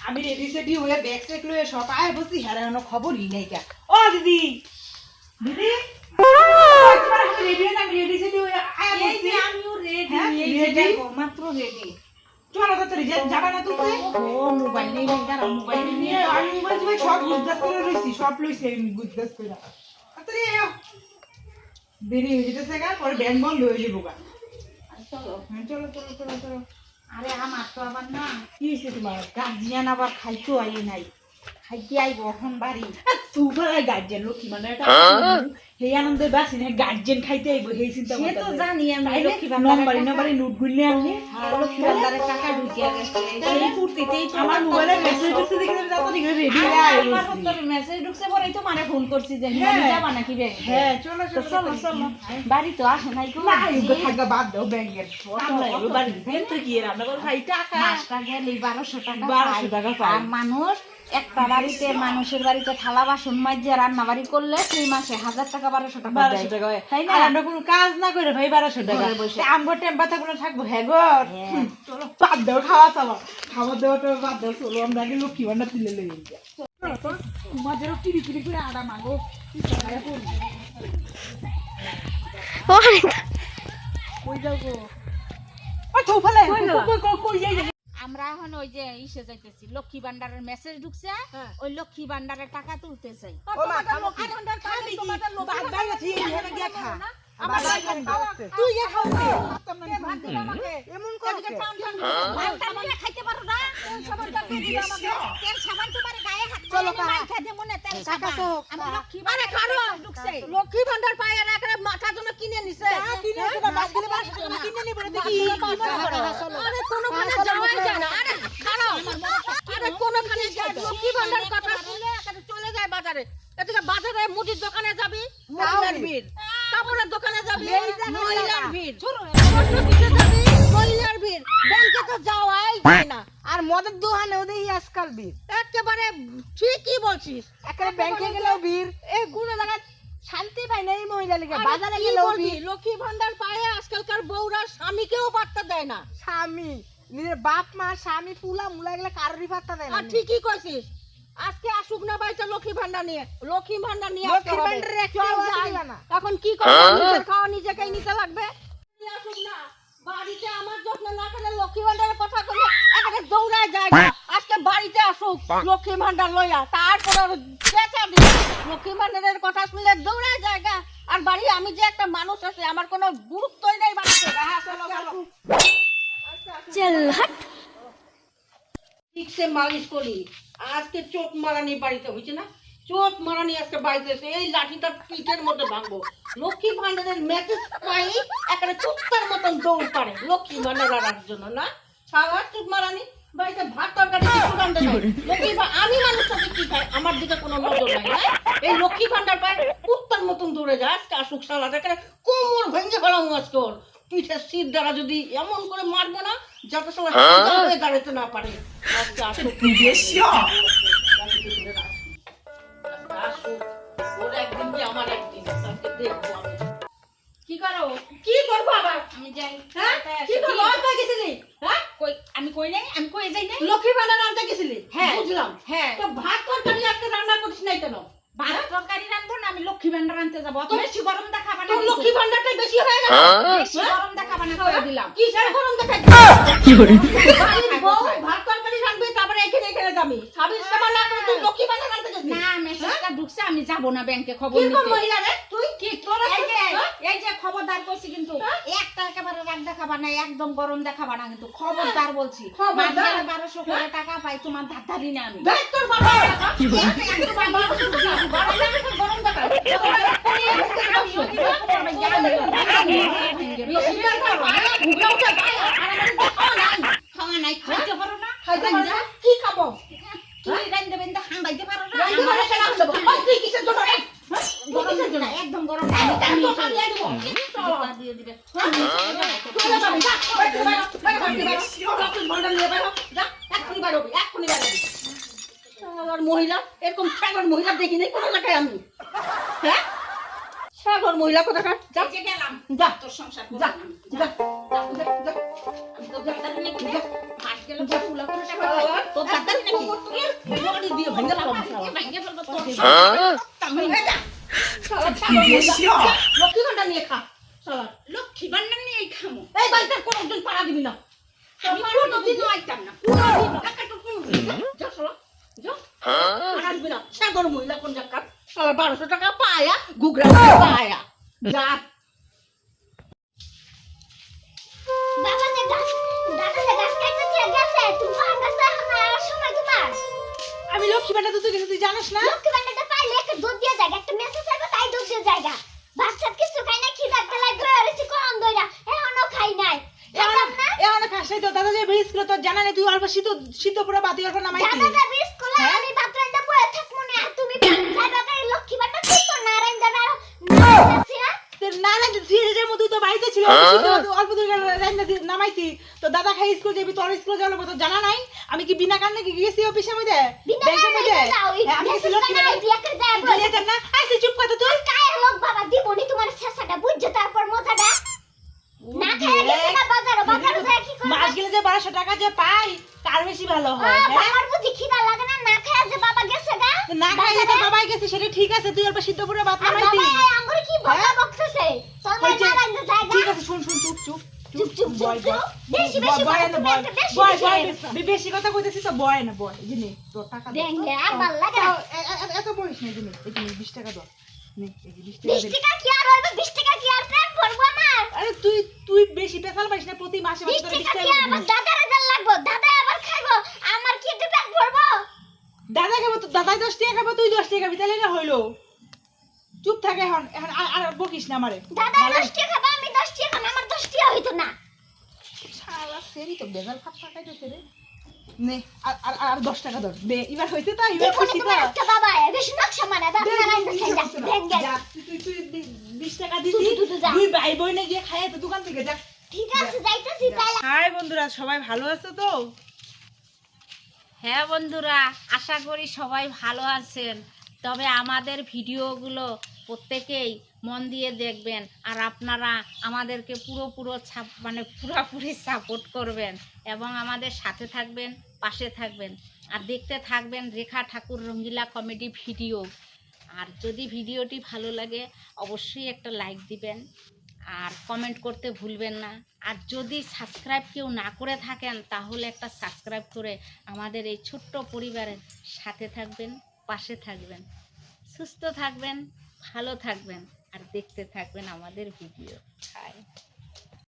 আমি রেডি সেডি হয়ে bag check লয়ে সব আয় বসি হারানো খবরই নাই কা ও দিদি দিদি রেডি না রেডি সেডি হয়ে আয় বসি আমিও রেডি এই দেখো মাত্র রেডি চলো তাড়াতাড়ি যাবা না তুমি ও মোবাইল নেই দাঁড়া মোবাইল নিয়ে আমি মোবাইল তুমি সব গুজদাস করে রইছি সব লইছি আমি গুজদাস করে তাড়াতাড়ি আয় দেরি হয়ে যেতেছে গা পরে ব্যাংক বন্ধ হয়ে যাবো গা চলো চলো চলো চলো চলো আরে আমার তো আবার না কি হয়েছে তোমার গার্জিয়ান আবার খাইতে আই নাই খাইতে আইব এখন বাড়ি তুই গার্জেন লক্ষ্মী মানে সেই আনন্দের বাসি না গার্জেন খাইতে আইব সেই চিন্তা সে তো জানি আমি লক্ষ্মী নম্বরে নম্বরে নোট গুনলে আনলে লক্ষ্মী ভান্ডারের টাকা ঢুকিয়ে গেছে এই ফুর্তিতেই তো আমার মোবাইলে মেসেজ ঢুকছে দেখে আমি তাড়াতাড়ি করে রেডি হয়ে আমার তোর মেসেজ ঢুকছে পরেই তো মানে ফোন করছি যে হ্যাঁ। যাবা নাকি ব্যাংক হ্যাঁ চলো তো চলো চলো বাড়ি তো আসে নাই গো না থাকা বাদ দাও ব্যাংকের বাড়ি তো কি রান্না করে খাই টাকা মাসটা গেলে 1200 টাকা 1200 টাকা পাই। আর মানুষ একটা বাড়িতে মানুষের বাড়িতে থালা বাসন মাজিয়ে রান্না বাড়ি করলে সেই মাসে 1000 টাকা 1200 টাকা 1200 টাকা হয় তাই না আর আমরা কোনো কাজ না করে ভাই 1200 টাকা ঘরে বসে। আমগো টেম্পাতে কোনো থাকবো হ্যাঁ গো চলো বাদ দাও খাওয়া খাওয়া খাওয়া দাওয়াটা বাদ দাও চলো আমরা আগে লক্ষ্মী ভান্ডার তুলে লই তোমাদেরও কিরি কিরি করে আড়া মাগো কই যাও গো ওই তো ফেলে কই যাই আমরা এখন ওই যে ইসে যাইতেছি লক্ষ্মী ভান্ডারের মেসেজ ঢুকছে ওই লক্ষ্মী ভান্ডারের টাকা তুলতে চাই ও মা লক্ষ্মী ভান্ডার খাবি কি বাদ দাও না ঠিক এখানে গিয়া খা আমার তুই গিয়া খাও ভাত দিবা আমাকে এমন করে খাইতে পারো না তেল সাবান টাকা দিবা আমাকে তেল সাবান তোমার গায়ে হাত চলো মাইখা দেব না তেল সাবান আমি লক্ষ্মী ভান্ডার ঢুকছে লক্ষ্মী ভান্ডার পায় না করে মাথা জন্য কিনে নিছে কিনে নিছে মাছ দিলে মাছ কিনে নিব না দেখি কি মনে করো আরে কোনখানে যাওয়াই যায় না আরে খারাপ আরে কোনখানে লক্ষ্মী ভান্ডার কথা শুনলে এখানে চলে যায় বাজারে এদিকে বাজারে মুদির দোকানে যাবি মহিলার ভিড় কাপড়ের দোকানে যাবি মহিলার ভিড় অফিসে যাবি মহিলার ভিড় ব্যাংকে তো যাওয়াই যায় না আর মদের দোকানেও দেখি আজকাল ভিড় একেবারে ঠিকই বলছিস একেবারে ব্যাংকে গেলেও ভিড় এই কোনো জায়গায় শান্তি পায় না এই মহিলা লিগে বাজারে গেলেও ভিড় লক্ষ্মী ভান্ডার পায় আজকালকার বউরা স্বামীকেও পাত্তা দেয় না স্বামী নিজের বাপ মা স্বামী ফুলা মুলা গেলে কারোরই পাত্তা দেয় না ঠিকই কইছিস আজকে আসুক না বাড়িতে লক্ষ্মী ভান্ডার নিয়ে লক্ষ্মী ভান্ডার নিয়ে লক্ষ্মী ভান্ডারে এখন কি করব নিজের খাওয়া নিজেকেই নিতে লাগবে আসুক না বাড়িতে আমার যত্ন না করলে লক্ষ্মী ভান্ডারের কথা কইলে একেবারে দৌড়ায় যায় না আজকে বাড়িতে আসুক লক্ষ্মী ভান্ডার লইয়া তারপর চেঁচা দিবে লক্ষ্মী ভান্ডারের কথা শুনলে দৌড়ায় যায় আর বাড়ি আমি যে একটা মানুষ আছে আমার কোনো গুরুত্বই নাই বাড়িতে হ্যাঁ চলো চলো চল হাট ঠিকসে মালিশ করি আজকে চোট মারানি বাড়িতে হয়েছে না চোট মারানি আজকে বাড়িতে এসে এই লাঠিটা পিঠের মধ্যে ভাঙবো লক্ষ্মী ভান্ডারের মেসেজ পাই একটা চুত্তার মতন দৌড় পারে লক্ষ্মী ভান্ডার আনার জন্য না সারা চোট মারানি বাড়িতে ভাত তরকারি কিছু রান্না নাই লক্ষ্মী আমি মানুষটাকে কি খাই আমার দিকে কোনো নজর নাই না এই লক্ষ্মী ভান্ডার পায় কুত্তার মতন দৌড়ে যায় আজকে আসুক সালাটা কোমর ভেঙে ফেলাম আজকে ওর পিঠের সিট দ্বারা যদি এমন করে মারবো না যাতে সবাই হয়ে দাঁড়াতে না পারে আজকে আসুক ওর একদিন কি আমার একদিন আজকে দেখবো আমি কি করো কি করবো আবার আমি যাই হ্যাঁ কি করবো আনতে গেছিলি হ্যাঁ কই আমি কই নাই আমি কই যাই নাই লক্ষ্মী ভান্ডার আনতে গেছিলি হ্যাঁ বুঝলাম হ্যাঁ তো ভাত তরকারি আজকে রান্না করিস নাই কেন ভাত তরকারি রান্ধবো না আমি লক্ষ্মী ভান্ডার আনতে যাবো অত বেশি গরম দেখাবা না তোর লক্ষ্মী ভান্ডারটা বেশি হয়ে গেল বেশি গরম দেখাবা না কই দিলাম কি স্যার গরম দেখাই কি করে ভাত তরকারি রান্নবে তারপরে এখানে এখানে যাবি সাবিস সাবা না করে তুই লক্ষ্মী ভান্ডার আনতে গেছিস না মেসেজটা ঢুকছে আমি যাব না ব্যাংকে খবর কি নিতে মহিলা রে তুই কি তোর এই যে খবরদার কইছি কিন্তু একটা একেবারে রাগ দেখাবা না একদম গরম দেখাবা না কিন্তু খবরদার বলছি খবরদার। 1200 করে টাকা পাই তোমার ধাত্তারি না আমি দেখ তোর বাবা কি গরম দেখাই খাওয়া নাই খাইতে পারো না খাইতে পারো না? কি খাবো তুই রাইন্দে বেন্দে হাঙ্গাইতে পারো না রাইতে পারো সেটা খাবো তুই কিসের জন্য রে গরম না একদম গরম না আমি তো খালি আইবো চলো দিয়ে দিবে চলে যাবি যা ভান্ডার নিয়ে বাইরো যা এক্ষুনি বাইরবি এক্ষুনি বাইরবি আর মহিলা এরকম সাগর মহিলা দেখি নাই কোনো জায়গায় আমি হ্যাঁ সাগর মহিলা কোথাকার যা যে গেলাম যা তোর সংসার যা করলাম যা যা আমি তো ধাত্তারি নাকি গেলে ফুলা করে টাকা শালা, তোর দাদার নাকি কোমর থেকে বডি দিয়ে ভেঙে ফেলাম শালা। ভাঙে ফেলবো তোর লক্ষ্মী ভান্ডার নিয়ে খা শালা। লক্ষ্মী ভান্ডার নিয়ে খামো এই বাড়িতে কোনোদিন পাড়া দিবি না। আমি কোনোদিন আইতাম না কোনোদিন টাকাটা কোনোদিন যা শালা, যা। পাড়া দিবি না। সাগর মহিলা কোন জায়গা শালা 1200 টাকা পায়া ঘুগরা পায়া যা। বাবা যে গাছ দাদা যে গাছ কাটতে দিয়ে গেছে তুমি ফান গাছ এখন আর সময় তোমার আমি লক্ষ্মী ভান্ডার তো গেছি তুই জানিস না? লক্ষ্মী ভান্ডারটা পাইলে একটা দুধ দিয়ে জায়গা একটা মেসেজ আসবে তাই দুধ দিয়ে জায়গা বাচ্চা কিছু খাই না খিদাতে লাগবে আর এসে কোন দইরা এখনো খাই নাই খাইলাম না এখন খাস নাই তো দাদা যে বেশ ছিল তোর জানা নেই তুই অল্প শীত পুরো বাতি অল্প নামাইতি। দাদা যাবি স্কুলে আমি বাথরুমে বসে থাকবো না আর তুমি যাইবা গাড়ি লক্ষ্মী ভান্ডার ঠিক কর নারায়ণ দাদা নারায়ণ না তোর না না সিরিজের মধ্যে তো বাড়িতে ছিল অল্প দূর নামাইতি তো দাদা খাই স্কুল যাবি তোর স্কুল যাওয়ার কথা জানা নাই আমি কি বিনা কারণে কি গেছি অফিসের মধ্যে ব্যাংকের মধ্যে আমি গেছি লক্ষ্মী ভান্ডার না আইসি চুপ কথা তুই কায় লোক বাবা দিবনি তোমার শেষাটা বুঝছো তারপর মজাটা না খাইলে গেছে না বাজারে যায় কি করব মাস গেলে যে 1200 টাকা যে পাই তার বেশি ভালো হয় হ্যাঁ আমার বুঝি খিদা লাগে না না খায় যে বাবা গেছে গা না খাইলে তো বাবাই গেছে সেটা ঠিক আছে তুই অল্প সিদ্ধ পুরো ভাত আর নামাইতি। বাবা আঙ্গুর কি বকা বকতেছে তোর মা হয়েছে। নারায়ণ জায়গা ঠিক আছে শুন শুন চুপ চুপ চুপ চুপ বয় চুপ বেশি বেশি বয় কথা না তুমি বয় একটা বেশি বয় বেশি কথা কইতেছিস তো বয় না বয় জিনি তোর টাকা দে। দেঙ্গে আর ভাল লাগে না এত বলিস না জিনি এই জিনি 20 টাকা দাও নে এই 20 টাকা 20 দে। টাকা কি আর হইবে 20 টাকা কি আর পেট ভরবো আমার আরে তুই বেশি পেছাল পাইস না প্রতি মাসে 20 তোর 20 টাকা টাকা কি আমার দিবি। দাদার হাজার লাগবো দাদা আবার খাইবো আমার কি একটু পেট ভরবো দাদা খাবো তো দাদাই 10 টাকা খাবো তুই 10 টাকা খাবি তাহলে না হইলো চুপ থাক এখন এখন আর বকিস না আমারে দাদা 10 টাকা খাবো আমি 10 টাকা খাবো আমার 10 টাকা হইতো না শালা সেরি তো বেজাল ফাট ফাটাইতেছে রে নে আর 10 টাকা ধর দে এবার হইছে তো এবার দেখো খুশি তো তোমার একটা বাবা বেশি নকশা মানে দাদা নারায়ণ জায়গা দেঙ্গে যা, তুই 20 টাকা দিছি তুই যা। দুই ভাই বোনে গিয়ে খাইয়ে তো দোকান থেকে যা ঠিক আছে যাইতেছি তাইলে হাই বন্ধুরা সবাই ভালো আছো তো হ্যাঁ বন্ধুরা আশা করি সবাই ভালো আছেন তবে আমাদের ভিডিওগুলো প্রত্যেকেই মন দিয়ে দেখবেন আর আপনারা আমাদেরকে পুরোপুরি সাপোর্ট করবেন এবং আমাদের সাথে থাকবেন পাশে থাকবেন আর দেখতে থাকবেন রেখা ঠাকুর রঙ্গিলা কমেডি ভিডিও আর যদি ভিডিওটি ভালো লাগে অবশ্যই একটা লাইক দিবেন আর কমেন্ট করতে ভুলবেন না আর যদি সাবস্ক্রাইব কেউ না করে থাকেন তাহলে একটা সাবস্ক্রাইব করে আমাদের এই ছোট্ট পরিবারের সাথে থাকবেন পাশে থাকবেন সুস্থ থাকবেন ভালো থাকবেন আর দেখতে থাকবেন আমাদের ভিডিও।